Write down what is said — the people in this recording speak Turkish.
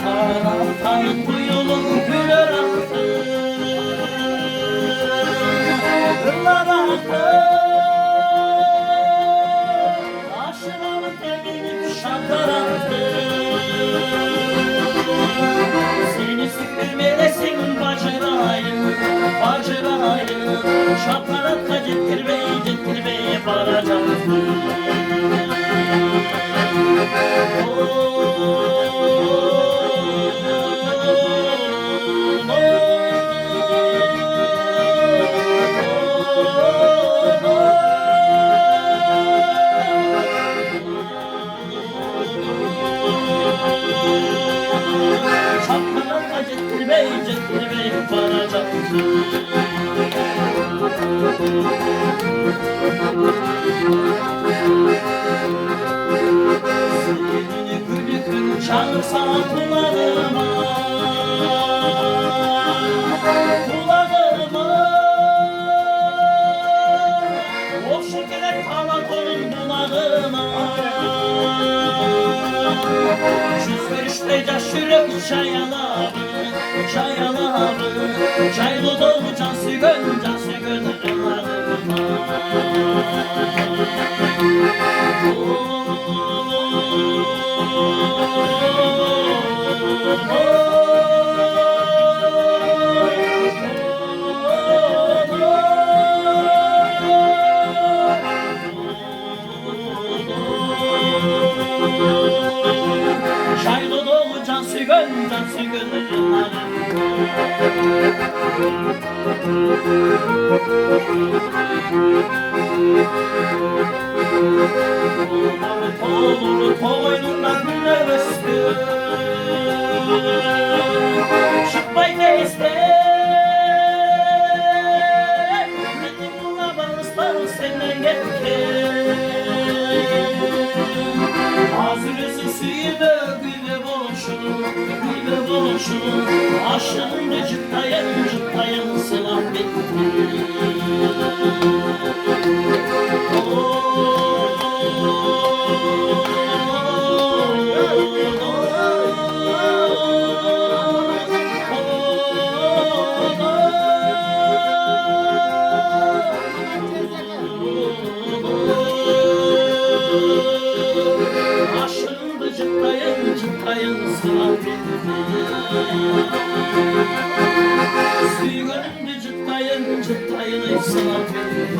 Taraftan bu yolun güler aktı, yıllar aktı. Aşıranın temini şartlar attı. Seni süpürmelesin bacırayım, bacırayım. Şartlar atka getirmeye varacaktı. Şapkalarla getirmeye varacaktı. Sevgili gülükün çağırsa kulağıma, kulağıma. O şekerler kala konun bulağıma. Yüz görüşte caşırıp çayaları, çayaları. Çaylı dolu can sügön ırlarıma. Şaylı dolu can sügön ırlarıma. Olur koynunda güller üstü, şıkbay teyze. Benim buna bağıslar senden yetti. Hazırısı suyunu gülle buluşun. Aşığın cıttayın sılah bitti. Aşığın cıttayın sılah bitti. Suygunun cıttayın sılah bitti.